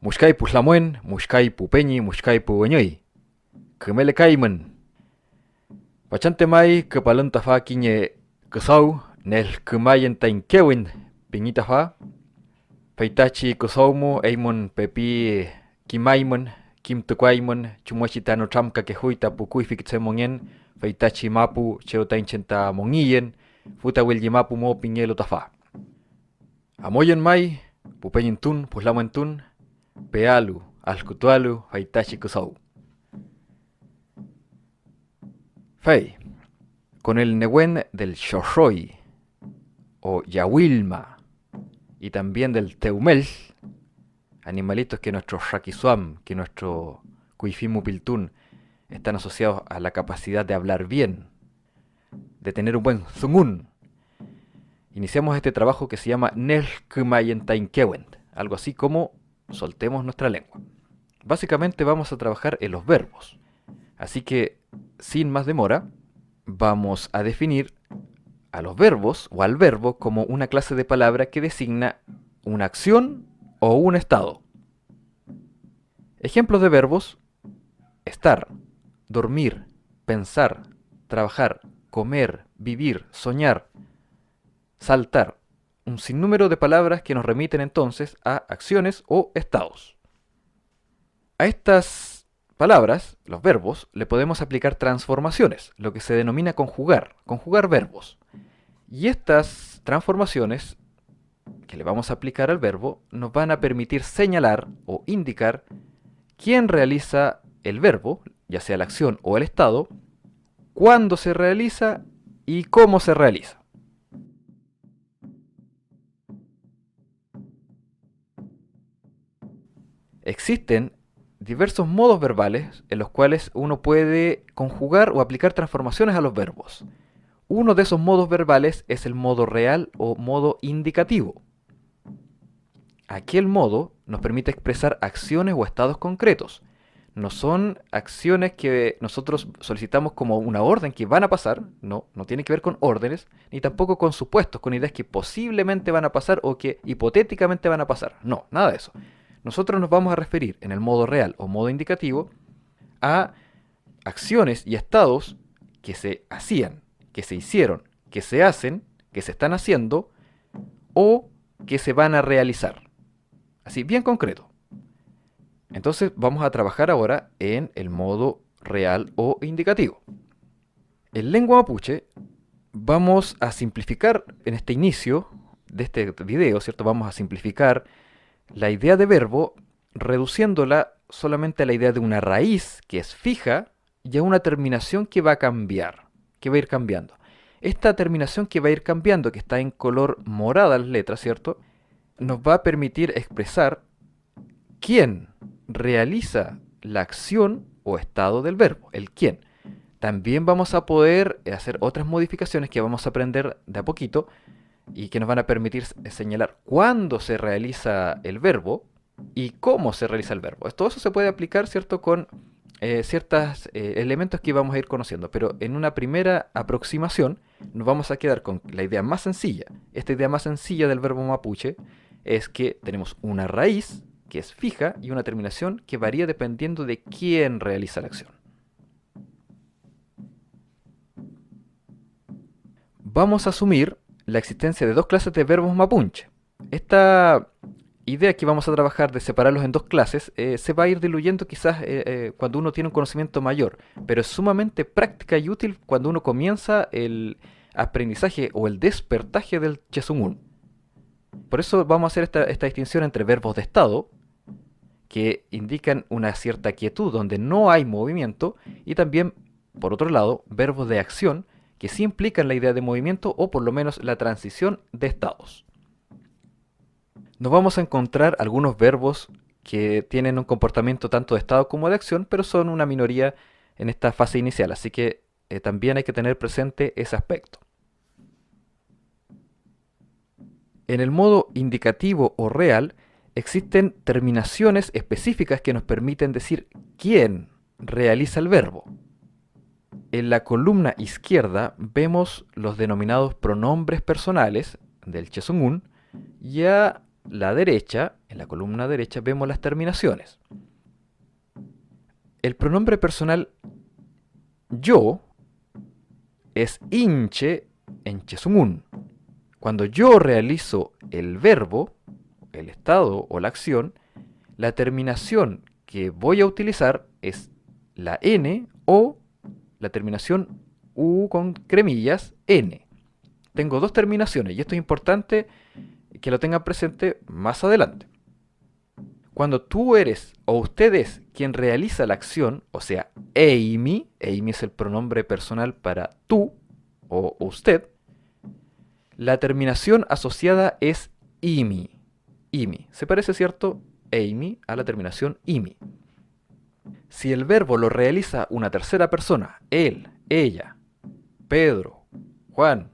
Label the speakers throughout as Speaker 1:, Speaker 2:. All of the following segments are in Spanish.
Speaker 1: Mushkai puslamuen, mushkai pupeñi, mushkai pueñoi. Kemele kaimen. Bachante mai kepalenta fa kiñe kesau, nel kemayen tainkewin, piñita fa. Peitachi kesaumu, eimon pepi kimaimen, kim tukwaimen, chumuachitano tramka que huita pukui fikitsemongen, feitachi mapu, cheotaincenta mongiyen, futa willimapu mo piñelo tafa. Amoyen mai, pupeñin tun, puslamen tun, pealu, alcutualu, feitachi kesau. Fei, con el Nehuen del Xoxoi o Yahuilma y también del Teumel, animalitos que nuestro Shakisuam, que nuestro Kuifimu Piltún están asociados a la capacidad de hablar bien, de tener un buen Zungun. Iniciamos este trabajo que se llama Nelkmayentainkewent, algo así como soltemos nuestra lengua. Básicamente vamos a trabajar en los verbos, así que sin más demora vamos a definir a los verbos o al verbo como una clase de palabra que designa una acción o un estado. Ejemplos de verbos: estar, dormir, pensar, trabajar, comer, vivir, soñar, saltar. Un sinnúmero de palabras que nos remiten entonces a acciones o estados. A estas palabras, los verbos, le podemos aplicar transformaciones, lo que se denomina conjugar verbos. Y estas transformaciones que le vamos a aplicar al verbo nos van a permitir señalar o indicar quién realiza el verbo, ya sea la acción o el estado, cuándo se realiza y cómo se realiza. Existen diversos modos verbales en los cuales uno puede conjugar o aplicar transformaciones a los verbos. Uno de esos modos verbales es el modo real o modo indicativo. Aquel modo nos permite expresar acciones o estados concretos. No son acciones que nosotros solicitamos como una orden que van a pasar, no tiene que ver con órdenes, ni tampoco con supuestos, con ideas que posiblemente van a pasar o que hipotéticamente van a pasar. No, nada de eso. Nosotros nos vamos a referir en el modo real o modo indicativo a acciones y estados que se hacían, que se hicieron, que se hacen, que se están haciendo o que se van a realizar. Así, bien concreto. Entonces vamos a trabajar ahora en el modo real o indicativo. En lengua mapuche vamos a simplificar en este inicio de este video, ¿cierto? Vamos a simplificar la idea de verbo reduciéndola solamente a la idea de una raíz que es fija y a una terminación que va a cambiar, que va a ir cambiando. Esta terminación que va a ir cambiando, que está en color morada las letras, ¿cierto?, nos va a permitir expresar quién realiza la acción o estado del verbo, el quién. También vamos a poder hacer otras modificaciones que vamos a aprender de a poquito y que nos van a permitir señalar cuándo se realiza el verbo y cómo se realiza el verbo. Todo eso se puede aplicar, ¿cierto?, con ciertos elementos que vamos a ir conociendo, pero en una primera aproximación nos vamos a quedar con la idea más sencilla. Esta idea más sencilla del verbo mapuche es que tenemos una raíz que es fija y una terminación que varía dependiendo de quién realiza la acción. Vamos a asumir la existencia de dos clases de verbos mapuche. Esta idea que vamos a trabajar de separarlos en dos clases se va a ir diluyendo quizás cuando uno tiene un conocimiento mayor, pero es sumamente práctica y útil cuando uno comienza el aprendizaje o el despertaje del Chesungun. Por eso vamos a hacer esta distinción entre verbos de estado, que indican una cierta quietud donde no hay movimiento, y también, por otro lado, verbos de acción, que sí implican la idea de movimiento o por lo menos la transición de estados. Nos vamos a encontrar algunos verbos que tienen un comportamiento tanto de estado como de acción, pero son una minoría en esta fase inicial, así que también hay que tener presente ese aspecto. En el modo indicativo o real existen terminaciones específicas que nos permiten decir quién realiza el verbo. En la columna izquierda vemos los denominados pronombres personales del Chesungun y a la derecha en la columna derecha, vemos las terminaciones. El pronombre personal yo es inche enchesungun. Cuando yo realizo el verbo, el estado o la acción, la terminación que voy a utilizar es la n o la terminación u con cremillas n. Tengo dos terminaciones y esto es importante que lo tengan presente más adelante. Cuando tú eres o usted es quien realiza la acción, o sea, Amy es el pronombre personal para tú o usted, la terminación asociada es imi. Se parece, ¿cierto? Amy a la terminación imi. Si el verbo lo realiza una tercera persona, él, ella, Pedro, Juan,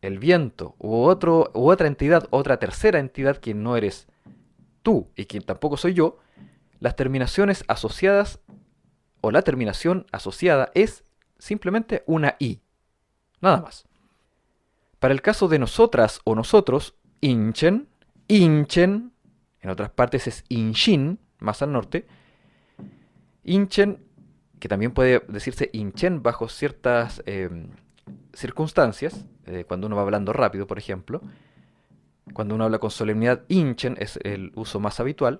Speaker 1: el viento u otra entidad, otra tercera entidad que no eres tú y quien tampoco soy yo, las terminaciones asociadas o la terminación asociada es simplemente una i. Nada más. Para el caso de nosotras o nosotros, inchen, en otras partes es inshin, más al norte. Inchen, que también puede decirse inchen bajo ciertas circunstancias, cuando uno va hablando rápido, por ejemplo. Cuando uno habla con solemnidad, inchen es el uso más habitual.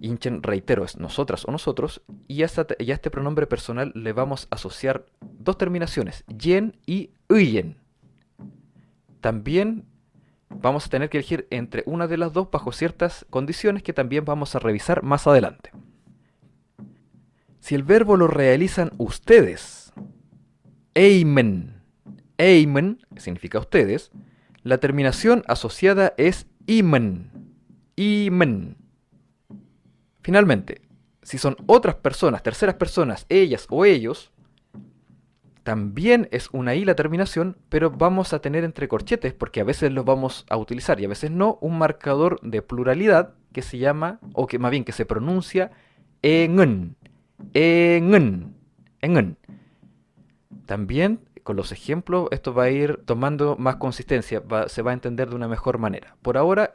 Speaker 1: Inchen, reitero, es nosotras o nosotros. Y a este pronombre personal le vamos a asociar dos terminaciones, yen y uyen. También vamos a tener que elegir entre una de las dos bajo ciertas condiciones que también vamos a revisar más adelante. Si el verbo lo realizan ustedes, eimen significa ustedes, la terminación asociada es imen. Finalmente, si son otras personas, terceras personas, ellas o ellos, también es una i la terminación, pero vamos a tener entre corchetes, porque a veces los vamos a utilizar y a veces no, un marcador de pluralidad que se llama, o que más bien que se pronuncia engen. También con los ejemplos esto va a ir tomando más consistencia, se va a entender de una mejor manera. Por ahora,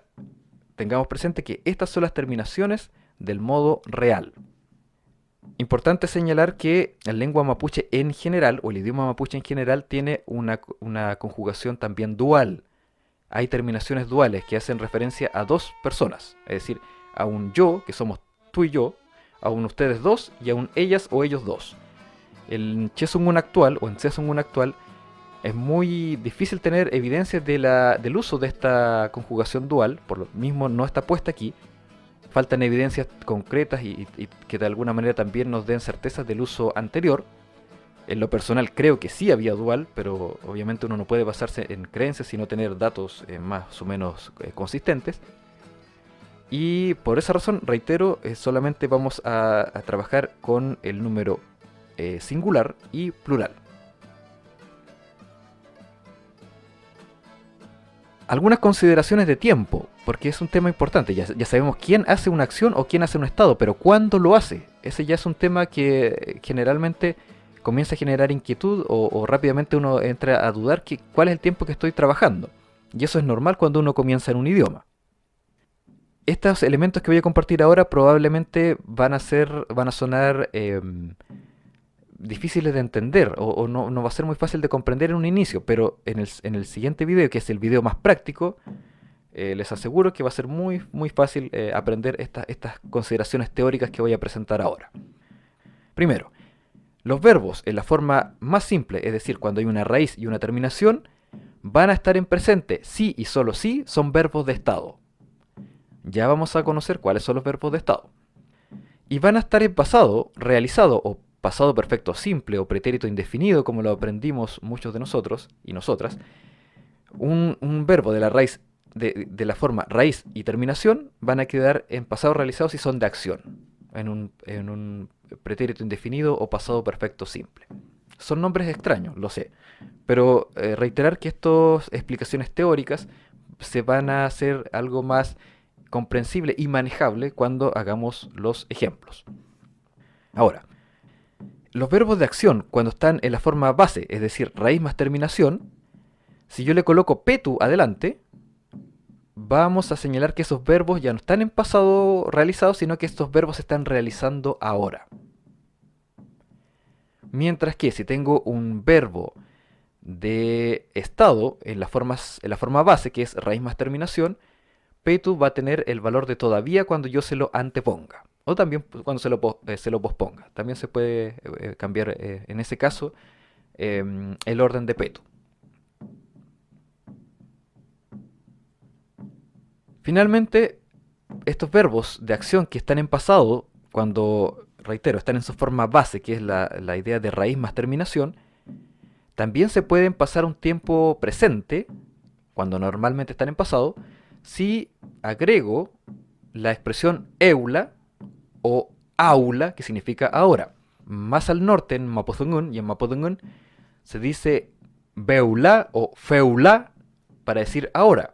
Speaker 1: tengamos presente que estas son las terminaciones del modo real. Importante señalar que la lengua mapuche en general, o el idioma mapuche en general, tiene una conjugación también dual. Hay terminaciones duales que hacen referencia a dos personas, es decir, a un yo, que somos tú y yo, a un ustedes dos y a un ellas o ellos dos. En Chesungun actual, o en Tsesungun actual, es muy difícil tener evidencias del uso de esta conjugación dual, por lo mismo no está puesta aquí. Faltan evidencias concretas y que de alguna manera también nos den certezas del uso anterior. En lo personal creo que sí había dual, pero obviamente uno no puede basarse en creencias sino tener datos más o menos consistentes. Y por esa razón, reitero, solamente vamos a trabajar con el número singular y plural. Algunas consideraciones de tiempo, porque es un tema importante. Ya sabemos quién hace una acción o quién hace un estado, pero ¿cuándo lo hace? Ese ya es un tema que generalmente comienza a generar inquietud o rápidamente uno entra a dudar cuál es el tiempo que estoy trabajando. Y eso es normal cuando uno comienza en un idioma. Estos elementos que voy a compartir ahora probablemente van a sonar difíciles de entender o no va a ser muy fácil de comprender en un inicio, pero en el siguiente video, que es el video más práctico, les aseguro que va a ser muy fácil aprender estas consideraciones teóricas que voy a presentar ahora. Primero, los verbos en la forma más simple, es decir, cuando hay una raíz y una terminación, van a estar en presente. Sí y solo sí son verbos de estado. Ya vamos a conocer cuáles son los verbos de estado. Y van a estar en pasado, realizado o pasado perfecto simple o pretérito indefinido, como lo aprendimos muchos de nosotros y nosotras. Un verbo de la raíz de la forma raíz y terminación van a quedar en pasado realizado si son de acción, en un pretérito indefinido o pasado perfecto simple. Son nombres extraños, lo sé, pero reiterar que estas explicaciones teóricas se van a hacer algo más comprensible y manejable cuando hagamos los ejemplos. Ahora, los verbos de acción, cuando están en la forma base, es decir, raíz más terminación, si yo le coloco petu adelante, vamos a señalar que esos verbos ya no están en pasado realizado, sino que estos verbos se están realizando ahora. Mientras que si tengo un verbo de estado en la forma base, que es raíz más terminación, petu va a tener el valor de todavía cuando yo se lo anteponga. O también cuando se lo posponga. También se puede cambiar en ese caso el orden de petu. Finalmente, estos verbos de acción que están en pasado, cuando, reitero, están en su forma base, que es la idea de raíz más terminación, también se pueden pasar un tiempo presente, cuando normalmente están en pasado, si agrego la expresión eula o aula, que significa ahora. Más al norte, en Mapudungun y en Mapudungun, se dice beula o feula para decir ahora.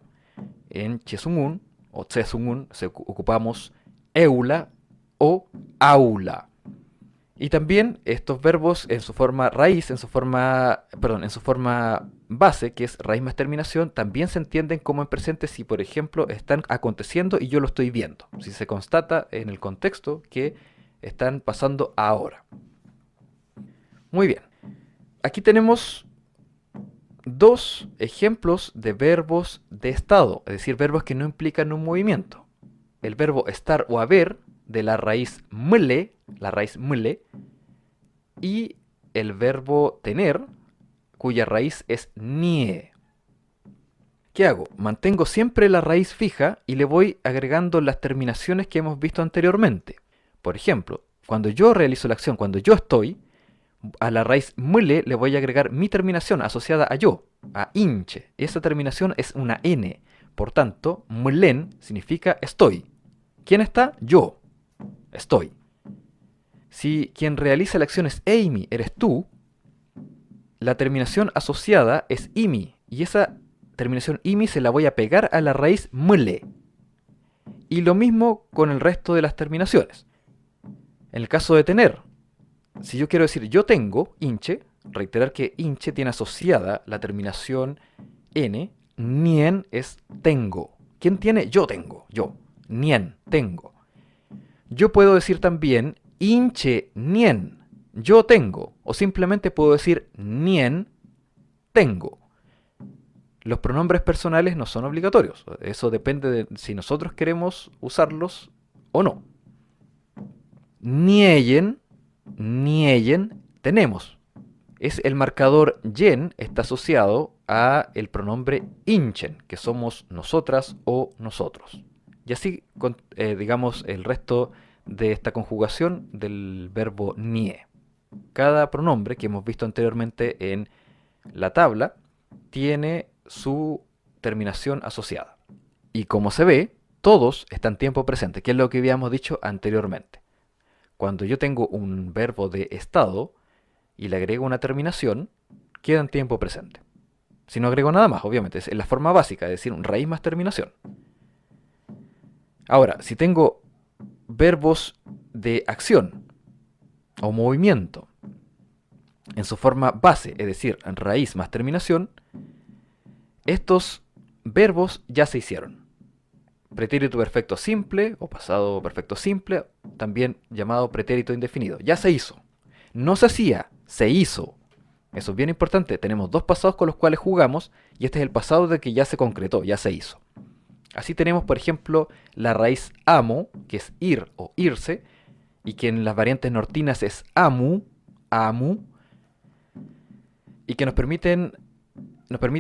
Speaker 1: En Chesungun o Tsesungun ocupamos eula o aula. Y también estos verbos en su forma raíz, en su forma base, que es raíz más terminación, también se entienden como en presente si, por ejemplo, están aconteciendo y yo lo estoy viendo. Si se constata en el contexto que están pasando ahora. Muy bien. Aquí tenemos dos ejemplos de verbos de estado, es decir, verbos que no implican un movimiento. El verbo estar o haber, de la raíz mle, y el verbo tener, cuya raíz es nie. ¿Qué hago? Mantengo siempre la raíz fija y le voy agregando las terminaciones que hemos visto anteriormente. Por ejemplo, cuando yo realizo la acción, cuando yo estoy, a la raíz mle le voy a agregar mi terminación asociada a yo, a inche. Esa terminación es una n. Por tanto, mlen significa estoy. ¿Quién está? Yo. Estoy. Si quien realiza la acción es Amy, eres tú, la terminación asociada es imi. Y esa terminación imi se la voy a pegar a la raíz mle. Y lo mismo con el resto de las terminaciones. En el caso de tener, si yo quiero decir yo tengo, inche, reiterar que inche tiene asociada la terminación n, nien es tengo. ¿Quién tiene? Yo tengo, yo. Nien, tengo. Yo puedo decir también inche nien, yo tengo. O simplemente puedo decir nien, tengo. Los pronombres personales no son obligatorios. Eso depende de si nosotros queremos usarlos o no. Nieyen, tenemos. Es el marcador yen está asociado a el pronombre inchen, que somos nosotras o nosotros. Y así, digamos, el resto de esta conjugación del verbo nie. Cada pronombre que hemos visto anteriormente en la tabla tiene su terminación asociada. Y como se ve, todos están en tiempo presente, que es lo que habíamos dicho anteriormente. Cuando yo tengo un verbo de estado y le agrego una terminación, queda en tiempo presente. Si no agrego nada más, obviamente, es la forma básica, es decir, raíz más terminación. Ahora, si tengo verbos de acción o movimiento en su forma base, es decir, raíz más terminación, estos verbos ya se hicieron. Pretérito perfecto simple o pasado perfecto simple, también llamado pretérito indefinido. Ya se hizo. No se hacía, se hizo. Eso es bien importante. Tenemos dos pasados con los cuales jugamos y este es el pasado de que ya se concretó, ya se hizo. Así tenemos, por ejemplo, la raíz amo, que es ir o irse, y que en las variantes nortinas es amu, y que nos permite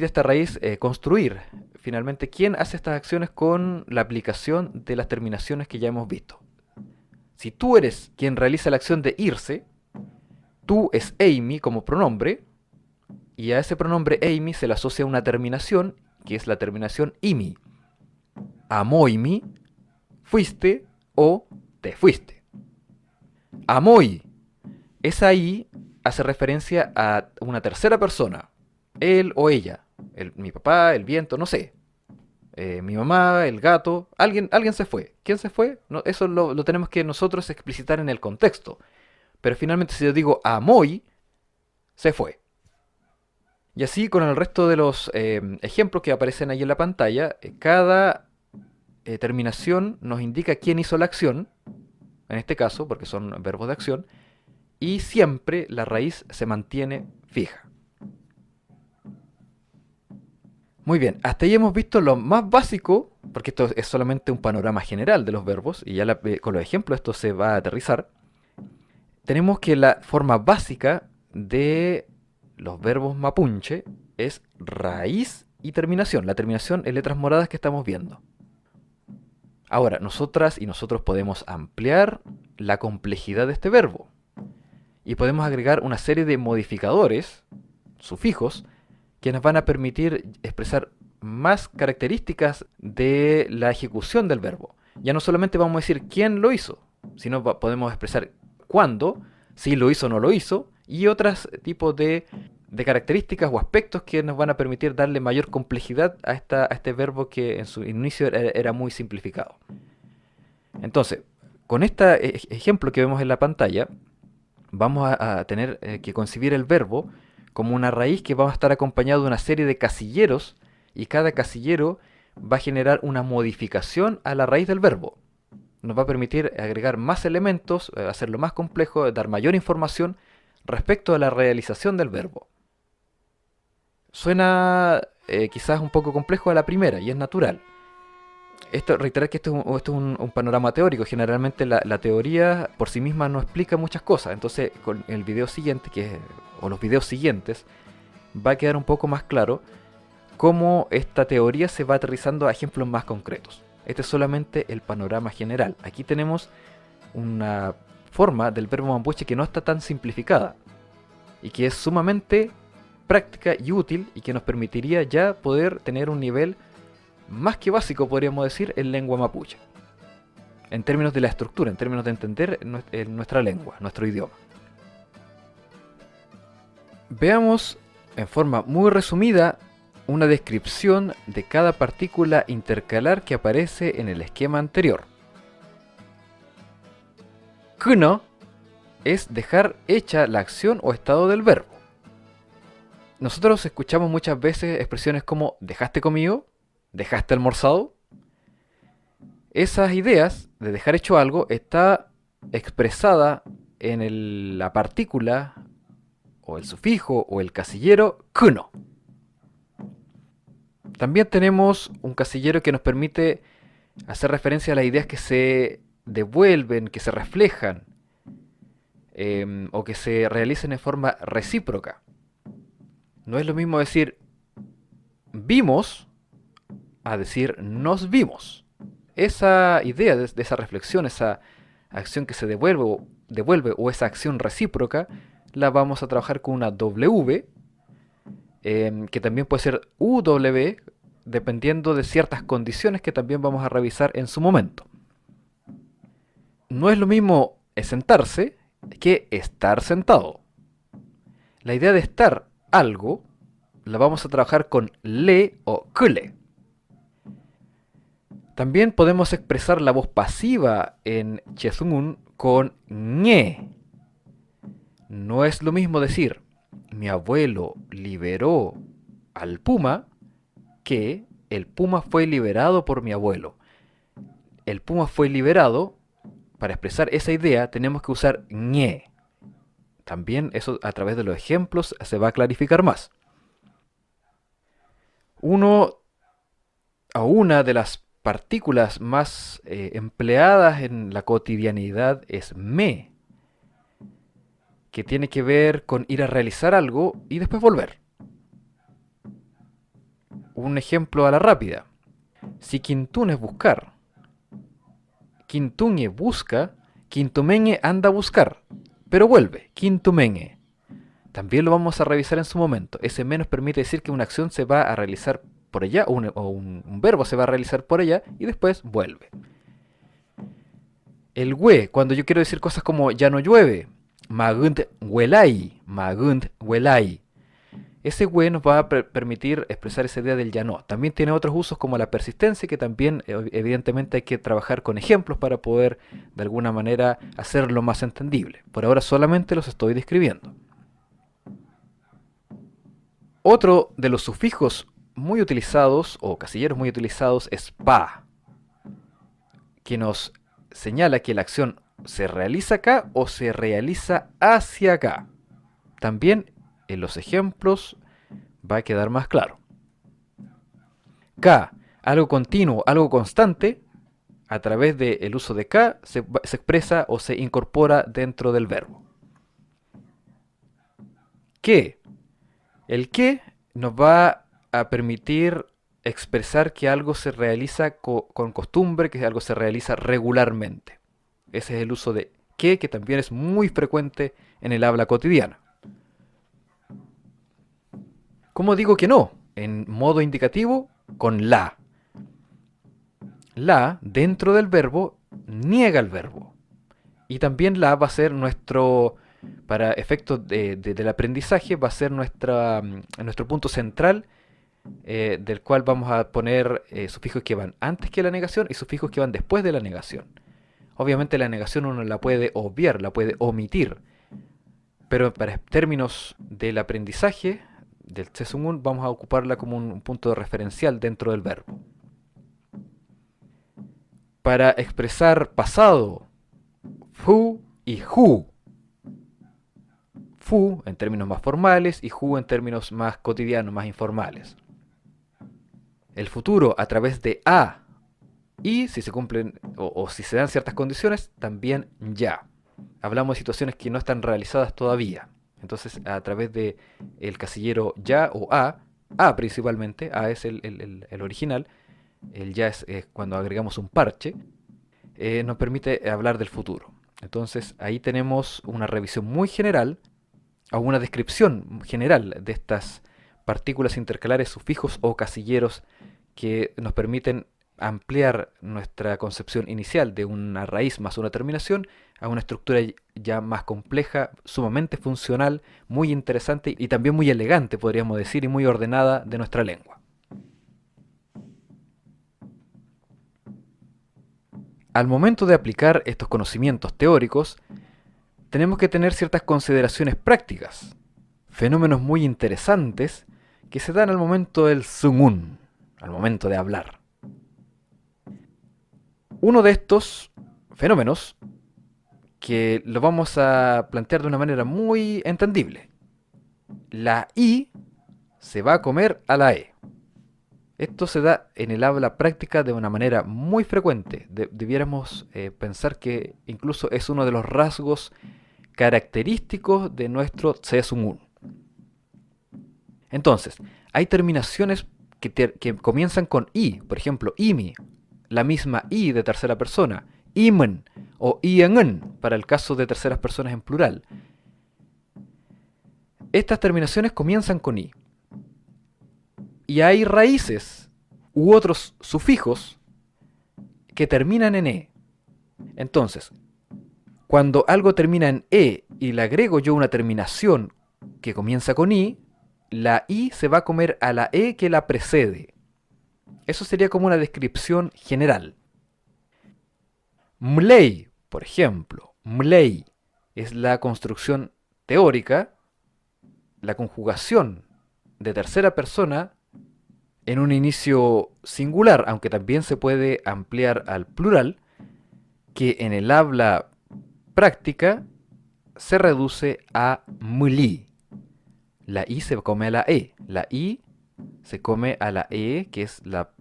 Speaker 1: esta raíz construir. Finalmente, ¿quién hace estas acciones con la aplicación de las terminaciones que ya hemos visto? Si tú eres quien realiza la acción de irse, tú es Amy como pronombre, y a ese pronombre Amy se le asocia una terminación, que es la terminación imi. Amoimi, fuiste o te fuiste. Amoi, esa I hace referencia a una tercera persona, él o ella, mi papá, el viento, no sé. Mi mamá, el gato, alguien se fue. ¿Quién se fue? No, eso lo tenemos que nosotros explicitar en el contexto. Pero finalmente si yo digo amoi, se fue. Y así con el resto de los ejemplos que aparecen ahí en la pantalla, cada terminación nos indica quién hizo la acción, en este caso, porque son verbos de acción, y siempre la raíz se mantiene fija. Muy bien, hasta ahí hemos visto lo más básico, porque esto es solamente un panorama general de los verbos, y ya con los ejemplos esto se va a aterrizar. Tenemos que la forma básica de los verbos mapuche es raíz y terminación. La terminación en letras moradas que estamos viendo. Ahora, nosotras y nosotros podemos ampliar la complejidad de este verbo. Y podemos agregar una serie de modificadores, sufijos, que nos van a permitir expresar más características de la ejecución del verbo. Ya no solamente vamos a decir quién lo hizo, sino podemos expresar cuándo, si lo hizo o no lo hizo, y otros tipos de características o aspectos que nos van a permitir darle mayor complejidad a este verbo que en su inicio era muy simplificado. Entonces, con este ejemplo que vemos en la pantalla, vamos a tener que concebir el verbo como una raíz que va a estar acompañado de una serie de casilleros, y cada casillero va a generar una modificación a la raíz del verbo. Nos va a permitir agregar más elementos, hacerlo más complejo, dar mayor información respecto a la realización del verbo. Suena quizás un poco complejo a la primera, y es natural. Reiterar que esto es un panorama teórico. Generalmente la teoría por sí misma no explica muchas cosas. Entonces, con el video siguiente, o los videos siguientes, va a quedar un poco más claro cómo esta teoría se va aterrizando a ejemplos más concretos. Este es solamente el panorama general. Aquí tenemos una forma del verbo mapuche que no está tan simplificada y que es sumamente práctica y útil, y que nos permitiría ya poder tener un nivel más que básico, podríamos decir, en lengua mapuche. En términos de la estructura, en términos de entender nuestra lengua, nuestro idioma. Veamos en forma muy resumida una descripción de cada partícula intercalar que aparece en el esquema anterior. Kuno es dejar hecha la acción o estado del verbo. Nosotros escuchamos muchas veces expresiones como ¿dejaste comido? ¿Dejaste almorzado? Esas ideas de dejar hecho algo está expresada en la partícula o el sufijo o el casillero kuno. También tenemos un casillero que nos permite hacer referencia a las ideas que se devuelven, que se reflejan o que se realicen en forma recíproca. No es lo mismo decir vimos a decir nos vimos. Esa idea de esa reflexión, esa acción que se devuelve o esa acción recíproca, la vamos a trabajar con una W, que también puede ser UW, dependiendo de ciertas condiciones que también vamos a revisar en su momento. No es lo mismo sentarse que estar sentado. La idea de estar algo la vamos a trabajar con le o kle. También podemos expresar la voz pasiva en Chezungun con ñe. No es lo mismo decir mi abuelo liberó al puma que el puma fue liberado por mi abuelo. El puma fue liberado. Para expresar esa idea tenemos que usar ñe. También eso a través de los ejemplos se va a clarificar más. Una de las partículas más empleadas en la cotidianidad es me, que tiene que ver con ir a realizar algo y después volver. Un ejemplo a la rápida. Si quintún es buscar, quintuñe busca, quintumeñe anda a buscar, pero vuelve, quintumeñe. También lo vamos a revisar en su momento. Ese me nos permite decir que una acción se va a realizar por allá, o un verbo se va a realizar por allá y después vuelve. El we, cuando yo quiero decir cosas como ya no llueve, magunt huelai, magunt huelai. Ese we nos va a permitir expresar esa idea del ya no. También tiene otros usos como la persistencia, que también evidentemente hay que trabajar con ejemplos para poder de alguna manera hacerlo más entendible. Por ahora solamente los estoy describiendo. Otro de los sufijos muy utilizados o casilleros muy utilizados es pa. que nos señala que la acción se realiza acá o se realiza hacia acá. También en los ejemplos va a quedar más claro. K, algo continuo, algo constante, a través del uso de K se expresa o se incorpora dentro del verbo. Que, el que nos va a permitir expresar que algo se realiza con costumbre, que algo se realiza regularmente. Ese es el uso de que también es muy frecuente en el habla cotidiana. ¿Cómo digo que no? En modo indicativo, con la. La, dentro del verbo, niega el verbo. Y también la va a ser nuestro, para efectos del aprendizaje, va a ser nuestro punto central, del cual vamos a poner sufijos que van antes que la negación y sufijos que van después de la negación. Obviamente la negación uno la puede obviar, la puede omitir, pero para términos del aprendizaje del Tsesungun vamos a ocuparla como un punto referencial dentro del verbo. Para expresar pasado, fu y hu. Fu en términos más formales y hu en términos más cotidianos, más informales. El futuro a través de a y si se cumplen o si se dan ciertas condiciones, también ya. Hablamos de situaciones que no están realizadas todavía. Entonces, a través de el casillero ya o a principalmente, a es el original, el ya es cuando agregamos un parche, nos permite hablar del futuro. Entonces, ahí tenemos una revisión muy general, o una descripción general de estas partículas intercalares, sufijos o casilleros que nos permiten ampliar nuestra concepción inicial de una raíz más una terminación a una estructura ya más compleja, sumamente funcional, muy interesante y también muy elegante, podríamos decir, y muy ordenada de nuestra lengua. Al momento de aplicar estos conocimientos teóricos, tenemos que tener ciertas consideraciones prácticas, fenómenos muy interesantes que se dan al momento del sungun, al momento de hablar. Uno de estos fenómenos, que lo vamos a plantear de una manera muy entendible. La I se va a comer a la E. Esto se da en el habla práctica de una manera muy frecuente. Debiéramos pensar que incluso es uno de los rasgos característicos de nuestro Tsesungun. Entonces, hay terminaciones que comienzan con I. Por ejemplo, imi, la misma I de tercera persona. Imen o iengen para el caso de terceras personas en plural. Estas terminaciones comienzan con I. Y hay raíces u otros sufijos que terminan en E. Entonces, cuando algo termina en E y le agrego yo una terminación que comienza con I, la I se va a comer a la E que la precede. Eso sería como una descripción general. Mlei, por ejemplo, mlei es la construcción teórica, la conjugación de tercera persona en un inicio singular, aunque también se puede ampliar al plural, que en el habla práctica se reduce a mli. La I se come a la E. La I se come a la E, que es la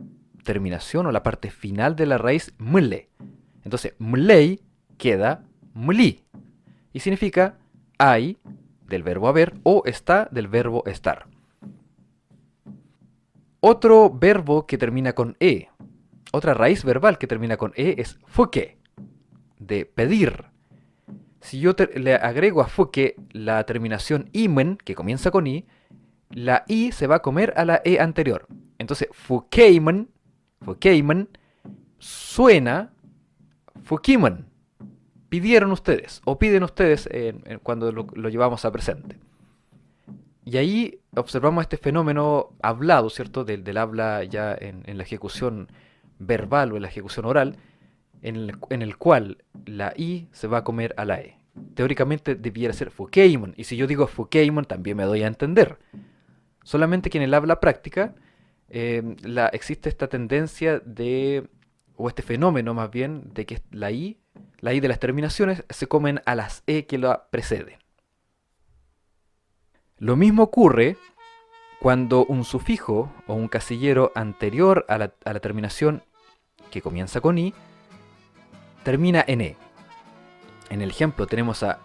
Speaker 1: terminación o la parte final de la raíz mle. Entonces, mlei queda mli. Y significa hay del verbo haber o está del verbo estar. Otro verbo que termina con E, otra raíz verbal que termina con E es fuke, de pedir. Si yo le agrego a fuke la terminación imen, que comienza con I, la I se va a comer a la E anterior. Entonces, fukeimen suena fukimen. Pidieron ustedes, o piden ustedes cuando lo llevamos a presente. Y ahí observamos este fenómeno hablado, ¿cierto? Del habla ya en la ejecución verbal o en la ejecución oral, en el cual la I se va a comer a la E. Teóricamente debiera ser Fukeimen, y si yo digo Fukeimen también me doy a entender. Solamente que en el habla práctica existe esta tendencia de o este fenómeno más bien, de que la I de las terminaciones se comen a las E que la preceden. Lo mismo ocurre cuando un sufijo o un casillero anterior a la terminación que comienza con I termina en E. En el ejemplo tenemos a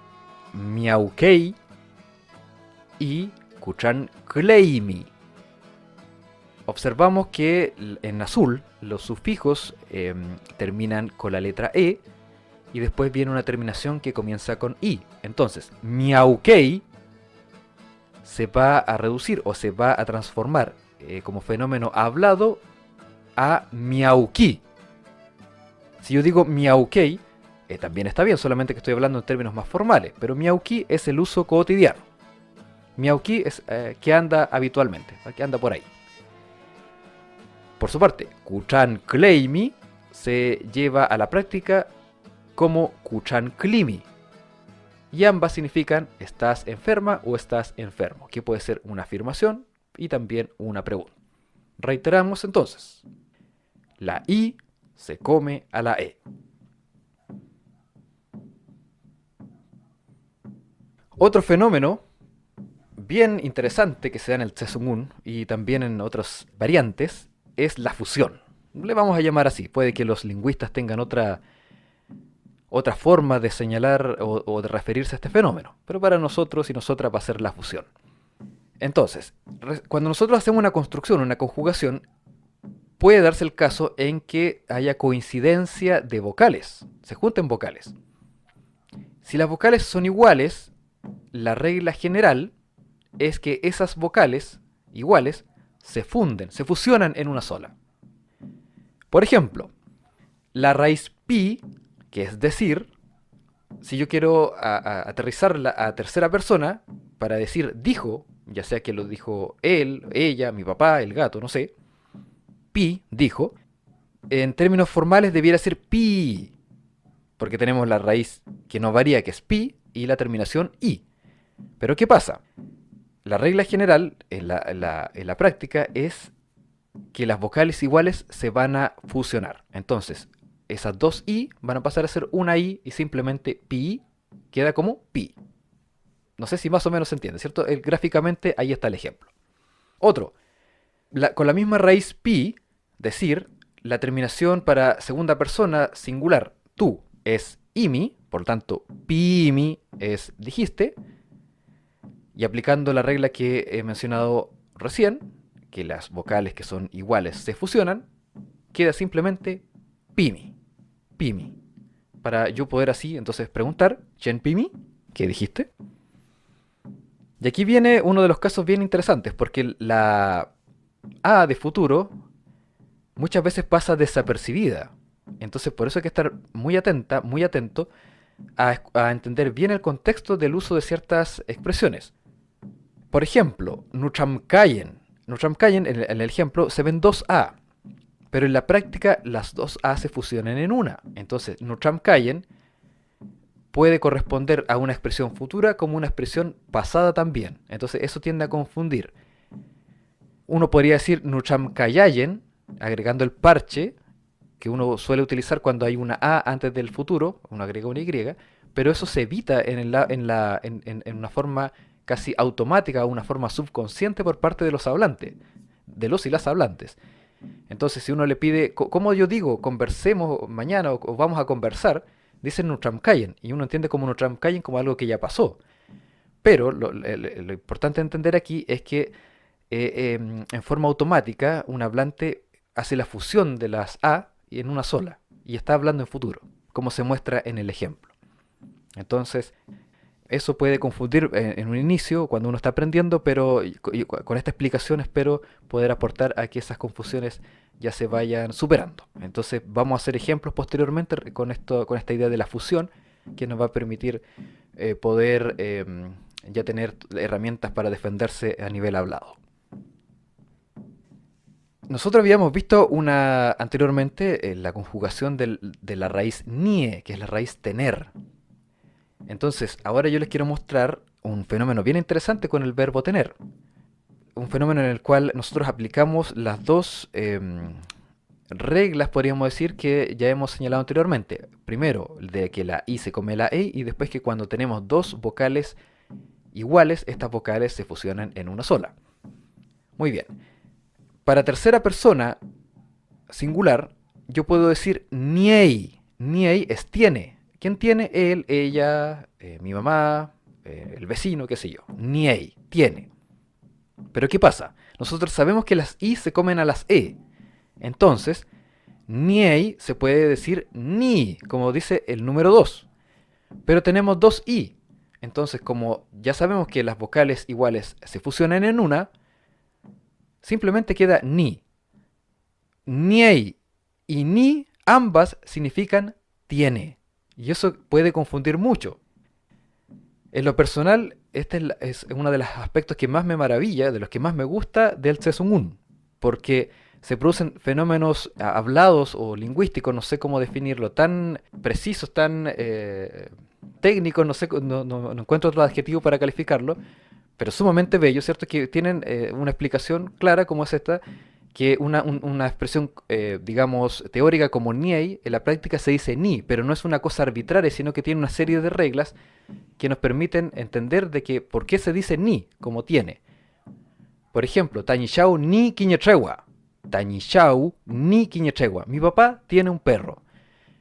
Speaker 1: miaukei y kuchankleimi. Observamos que en azul los sufijos terminan con la letra E y después viene una terminación que comienza con I. Entonces, miaukei se va a reducir o se va a transformar como fenómeno hablado a miauki. Si yo digo miaukei, también está bien, solamente que estoy hablando en términos más formales, pero miauki es el uso cotidiano. Miauki es que anda habitualmente, que anda por ahí. Por su parte, kuchankleimi se lleva a la práctica como kuchanklimi. Y ambas significan estás enferma o estás enfermo, que puede ser una afirmación y también una pregunta. Reiteramos entonces. La I se come a la E. Otro fenómeno bien interesante que se da en el Tsesungun y también en otras variantes es la fusión. Le vamos a llamar así. Puede que los lingüistas tengan otra forma de señalar o de referirse a este fenómeno, pero para nosotros y nosotras va a ser la fusión. Entonces, cuando nosotros hacemos una construcción, una conjugación, puede darse el caso en que haya coincidencia de vocales, se junten vocales. Si las vocales son iguales, la regla general es que esas vocales iguales se fusionan en una sola. Por ejemplo, la raíz pi, que es decir, si yo quiero aterrizarla a tercera persona para decir dijo, ya sea que lo dijo él, ella, mi papá, el gato, no sé, pi, dijo, en términos formales debiera ser pi, porque tenemos la raíz que no varía, que es pi, y la terminación i. Pero ¿qué pasa? La regla general en la práctica es que las vocales iguales se van a fusionar. Entonces, esas dos i van a pasar a ser una i y simplemente pi queda como pi. No sé si más o menos se entiende, ¿cierto? Gráficamente ahí está el ejemplo. Otro, con la misma raíz pi, decir, la terminación para segunda persona singular, tú, es imi, por lo tanto, pi-imi es dijiste, y aplicando la regla que he mencionado recién, que las vocales que son iguales se fusionan, queda simplemente pimi, pimi. Para yo poder así entonces preguntar, ¿chen pimi? ¿Qué dijiste? Y aquí viene uno de los casos bien interesantes, porque la A de futuro muchas veces pasa desapercibida. Entonces por eso hay que estar muy atenta, muy atento a entender bien el contexto del uso de ciertas expresiones. Por ejemplo, nuchamkayen. Nuchamkayen, en el ejemplo, se ven dos A, pero en la práctica las dos A se fusionan en una. Entonces, nuchamkayen puede corresponder a una expresión futura como una expresión pasada también. Entonces, eso tiende a confundir. Uno podría decir nuchamkayayen, agregando el parche, que uno suele utilizar cuando hay una A antes del futuro, uno agrega una Y, pero eso se evita en una forma casi automática, una forma subconsciente por parte de los hablantes, de los y las hablantes. Entonces, si uno le pide, ¿cómo yo digo? Conversemos mañana o vamos a conversar, dicen Nutramkayen, y uno entiende como Nutramkayen como algo que ya pasó. Pero lo importante entender aquí es que en forma automática un hablante hace la fusión de las A en una sola y está hablando en futuro, como se muestra en el ejemplo. Entonces, eso puede confundir en un inicio cuando uno está aprendiendo, pero con esta explicación espero poder aportar a que esas confusiones ya se vayan superando. Entonces vamos a hacer ejemplos posteriormente con esta idea de la fusión que nos va a permitir poder ya tener herramientas para defenderse a nivel hablado. Nosotros habíamos visto anteriormente la conjugación de la raíz nie, que es la raíz tener. Entonces, ahora yo les quiero mostrar un fenómeno bien interesante con el verbo tener. Un fenómeno en el cual nosotros aplicamos las dos reglas, podríamos decir, que ya hemos señalado anteriormente. Primero, de que la I se come la E, y después que cuando tenemos dos vocales iguales, estas vocales se fusionan en una sola. Muy bien. Para tercera persona singular, yo puedo decir niei. Niei es tiene. ¿Quién tiene? Él, ella, mi mamá, el vecino, qué sé yo. Niei, tiene. Pero ¿qué pasa? Nosotros sabemos que las I se comen a las E. Entonces, niei se puede decir ni, como dice el número 2. Pero tenemos dos I. Entonces, como ya sabemos que las vocales iguales se fusionan en una, simplemente queda ni. Niei y ni ambas significan tiene. Y eso puede confundir mucho. En lo personal, este es uno de los aspectos que más me maravilla, de los que más me gusta del Tsesungun. Porque se producen fenómenos hablados o lingüísticos, no sé cómo definirlo, tan precisos, tan técnicos, no sé, no encuentro otro adjetivo para calificarlo, pero sumamente bellos, ¿cierto? Que tienen una explicación clara como es esta, que una expresión, digamos, teórica como niei, en la práctica se dice ni, pero no es una cosa arbitraria, sino que tiene una serie de reglas que nos permiten entender de que por qué se dice ni, como tiene. Por ejemplo, Tañishau ni quiñetregua. Tañishau ni quiñetregua. Mi papá tiene un perro.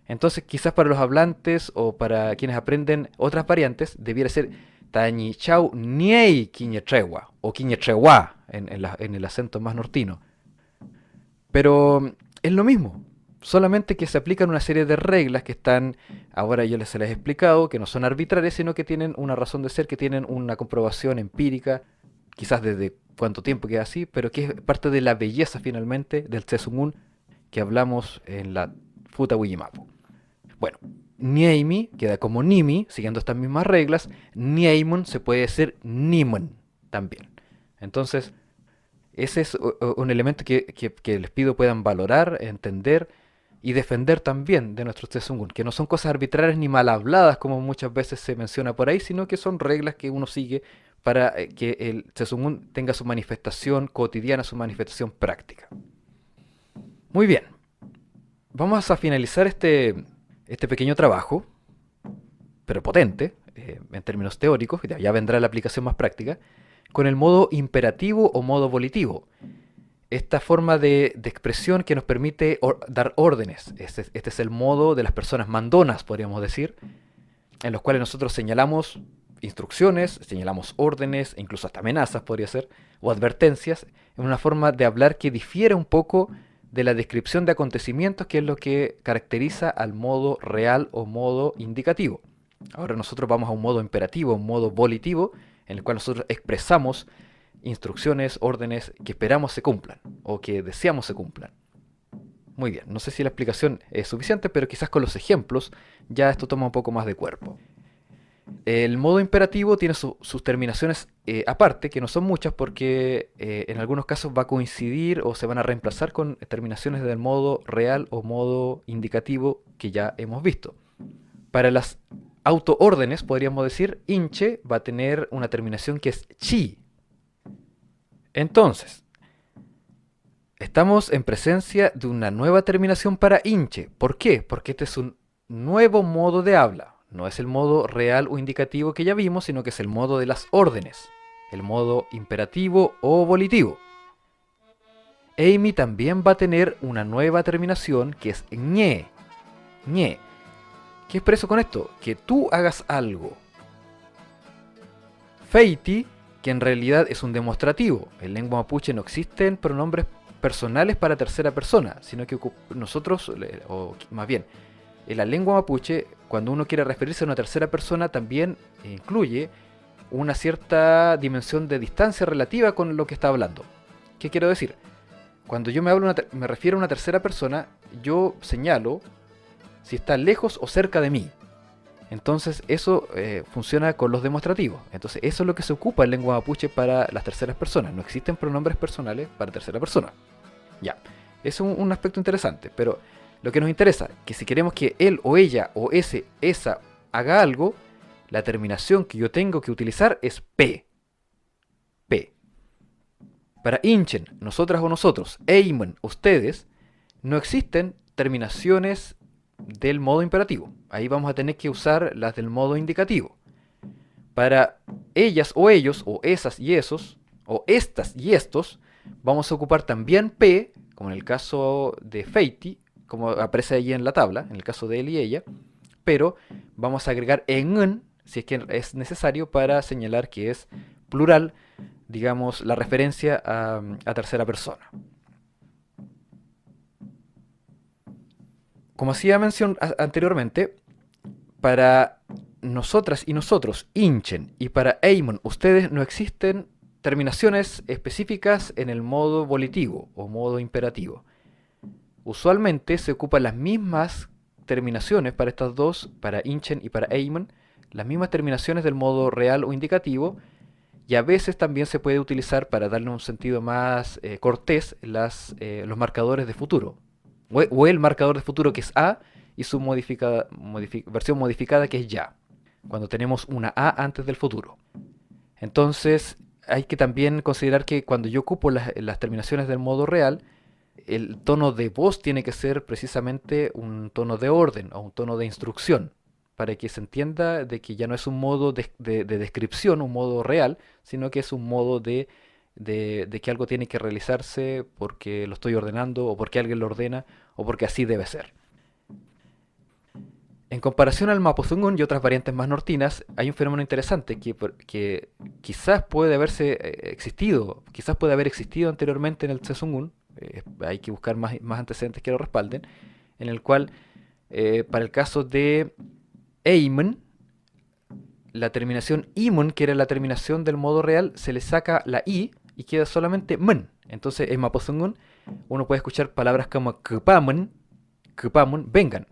Speaker 1: Entonces, quizás para los hablantes o para quienes aprenden otras variantes, debiera ser Tañishau niei quiñetregua o quiñetregua en el acento más nortino. Pero es lo mismo, solamente que se aplican una serie de reglas que están, ahora yo se las he explicado, que no son arbitrarias, sino que tienen una razón de ser, que tienen una comprobación empírica, quizás desde cuánto tiempo queda así, pero que es parte de la belleza finalmente del Tsesungun que hablamos en la Futa Wijimapu. Bueno, Nieimi queda como Nimi, siguiendo estas mismas reglas. Nieimun se puede decir Nimun también. Entonces, ese es un elemento que les pido puedan valorar, entender y defender también de nuestros Tsesungun, que no son cosas arbitrarias ni mal habladas como muchas veces se menciona por ahí, sino que son reglas que uno sigue para que el Tsesungun tenga su manifestación cotidiana, su manifestación práctica. Muy bien, vamos a finalizar este pequeño trabajo, pero potente, en términos teóricos, ya vendrá la aplicación más práctica, con el modo imperativo o modo volitivo. Esta forma de expresión que nos permite dar órdenes. Este es el modo de las personas mandonas, podríamos decir, en los cuales nosotros señalamos instrucciones, señalamos órdenes, incluso hasta amenazas podría ser, o advertencias, en una forma de hablar que difiere un poco de la descripción de acontecimientos, que es lo que caracteriza al modo real o modo indicativo. Ahora nosotros vamos a un modo imperativo, un modo volitivo, en el cual nosotros expresamos instrucciones, órdenes que esperamos se cumplan o que deseamos se cumplan. Muy bien, no sé si la explicación es suficiente, pero quizás con los ejemplos ya esto toma un poco más de cuerpo. El modo imperativo tiene sus terminaciones aparte, que no son muchas porque en algunos casos va a coincidir o se van a reemplazar con terminaciones del modo real o modo indicativo que ya hemos visto. Para las autoórdenes, podríamos decir, inche va a tener una terminación que es chi. Entonces, estamos en presencia de una nueva terminación para inche. ¿Por qué? Porque este es un nuevo modo de habla. No es el modo real o indicativo que ya vimos, sino que es el modo de las órdenes. El modo imperativo o volitivo. Amy también va a tener una nueva terminación que es ñe. Ñe. ¿Qué expreso con esto? Que tú hagas algo. Feiti, que en realidad es un demostrativo. En lengua mapuche no existen pronombres personales para tercera persona, sino que nosotros, o más bien, en la lengua mapuche, cuando uno quiere referirse a una tercera persona, también incluye una cierta dimensión de distancia relativa con lo que está hablando. ¿Qué quiero decir? Cuando yo me refiero a una tercera persona, yo señalo si está lejos o cerca de mí. Entonces eso funciona con los demostrativos. Entonces eso es lo que se ocupa en lengua mapuche para las terceras personas. No existen pronombres personales para tercera persona. Ya, eso es un aspecto interesante, pero lo que nos interesa, que si queremos que él o ella o esa haga algo, la terminación que yo tengo que utilizar es P. P. Para inchen, nosotras o nosotros, eimen, ustedes, no existen terminaciones del modo imperativo. Ahí vamos a tener que usar las del modo indicativo. Para ellas o ellos, o esas y esos, o estas y estos, vamos a ocupar también P, como en el caso de Feiti, como aparece ahí en la tabla, en el caso de él y ella, pero vamos a agregar en, si es que es necesario, para señalar que es plural, digamos, la referencia a tercera persona. Como hacía mención anteriormente, para nosotras y nosotros, Inchen, y para Eamon, ustedes, no existen terminaciones específicas en el modo volitivo o modo imperativo. Usualmente se ocupan las mismas terminaciones para estas dos, para Inchen y para Eamon, las mismas terminaciones del modo real o indicativo, y a veces también se puede utilizar para darle un sentido más cortés los marcadores de futuro, o el marcador de futuro que es A y su versión modificada que es ya, cuando tenemos una A antes del futuro. Entonces hay que también considerar que cuando yo ocupo las terminaciones del modo real, el tono de voz tiene que ser precisamente un tono de orden o un tono de instrucción, para que se entienda de que ya no es un modo de descripción, un modo real, sino que es un modo de que algo tiene que realizarse porque lo estoy ordenando o porque alguien lo ordena o porque así debe ser. En comparación al Mapudungun y otras variantes más nortinas, hay un fenómeno interesante que quizás puede haberse existido, quizás puede haber existido anteriormente en el Tsesungun, hay que buscar más antecedentes que lo respalden, en el cual, para el caso de Eamon, la terminación Imon, que era la terminación del modo real, se le saca la I y queda solamente Men. Entonces en Mapudungun uno puede escuchar palabras como Kpamun, vengan.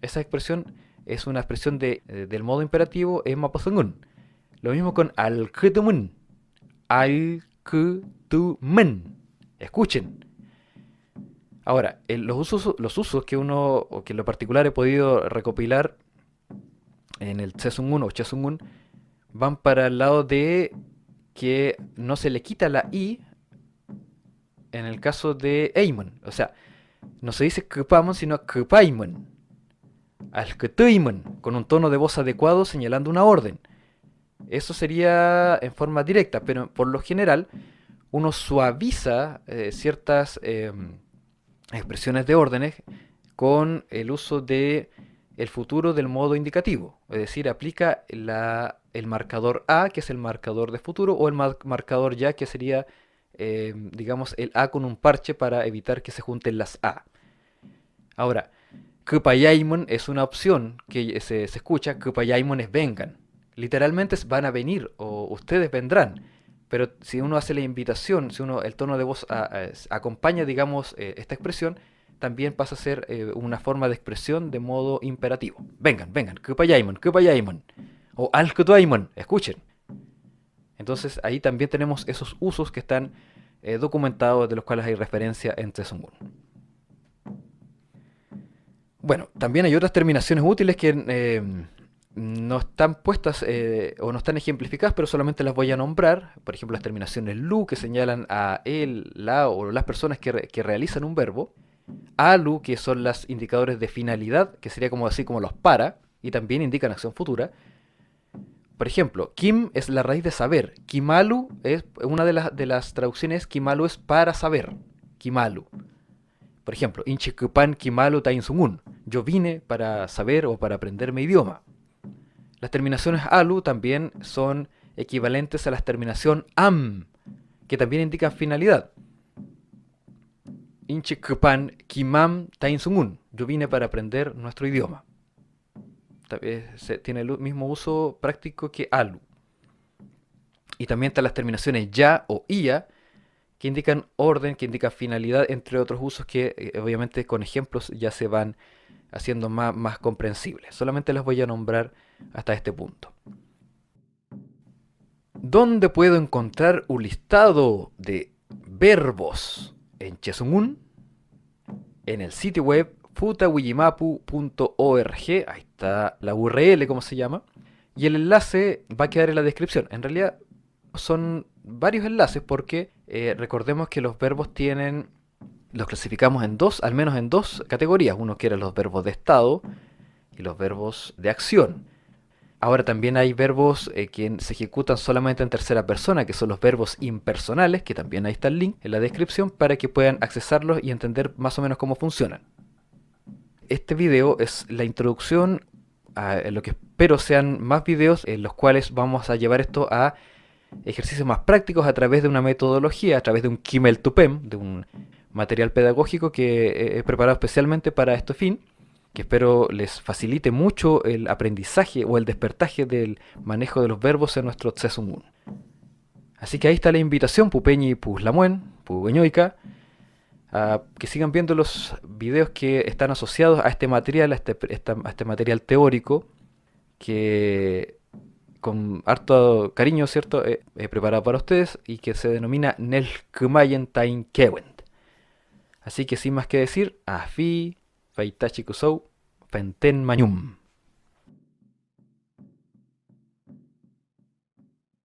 Speaker 1: Esa expresión es una expresión del modo imperativo en Mapudungun. Lo mismo con Al-Kutumun, escuchen. Ahora, los usos que uno, o que en lo particular he podido recopilar en el Tsesungun o Chesungun, van para el lado de que no se le quita la I en el caso de Eamon. O sea, no se dice Kpamon, sino Kpaimon. Al-Ktuimon, con un tono de voz adecuado señalando una orden. Eso sería en forma directa, pero por lo general uno suaviza ciertas expresiones de órdenes con el uso de el futuro del modo indicativo. Es decir, aplica el marcador A, que es el marcador de futuro, o el marcador ya, que sería, digamos, el A con un parche para evitar que se junten las A. Ahora, Kupayaimon es una opción que se escucha. Kupayaimon es vengan. Literalmente es van a venir o ustedes vendrán. Pero si uno hace la invitación, si el tono de voz acompaña, digamos, esta expresión, también pasa a ser una forma de expresión de modo imperativo. Vengan, vengan, Kupayaimon. O Al-Kutuaimon, escuchen. Entonces ahí también tenemos esos usos que están documentados, de los cuales hay referencia en Tsesungun. Bueno, también hay otras terminaciones útiles que no están puestas o no están ejemplificadas, pero solamente las voy a nombrar. Por ejemplo, las terminaciones lu, que señalan a él, la o las personas que realizan un verbo. Alu, que son los indicadores de finalidad, que sería como así como los para, y también indican acción futura. Por ejemplo, kim es la raíz de saber. Kimalu es una de las traducciones. Kimalu es para saber. Kimalu. Por ejemplo, Inchikupan Kimalu Tainsungun. Yo vine para saber o para aprenderme idioma. Las terminaciones alu también son equivalentes a la terminación am, que también indican finalidad. Inchikupan Kimam Tainsungun. Yo vine para aprender nuestro idioma. Tiene el mismo uso práctico que alu. Y también están las terminaciones ya o ia, que indican orden, que indican finalidad, entre otros usos que obviamente con ejemplos ya se van haciendo más comprensibles. Solamente las voy a nombrar hasta este punto. ¿Dónde puedo encontrar un listado de verbos en Chesungun? En el sitio web futawijimapu.org, ahí está la URL, como se llama, y el enlace va a quedar en la descripción. En realidad son varios enlaces porque recordemos que los verbos tienen Los clasificamos en dos, al menos en dos categorías. Uno que eran los verbos de estado y los verbos de acción. Ahora también hay verbos que se ejecutan solamente en tercera persona, que son los verbos impersonales, que también ahí está el link en la descripción para que puedan accesarlos y entender más o menos cómo funcionan. Este video es la introducción a lo que espero sean más videos en los cuales vamos a llevar esto a ejercicios más prácticos a través de una metodología, a través de un Kimel Tupem, de un material pedagógico que he preparado especialmente para este fin, que espero les facilite mucho el aprendizaje o el despertaje del manejo de los verbos en nuestro Tsesungun. Así que ahí está la invitación, Pupeñi Puslamuen, Pubeñoica, a que sigan viendo los videos que están asociados a este material, a este material teórico, que con harto cariño, ¿cierto?, he preparado para ustedes y que se denomina Nelkmayen Tain Kewent. Así que sin más que decir, Afi, Faitachi Kusou, Fenten Mañum.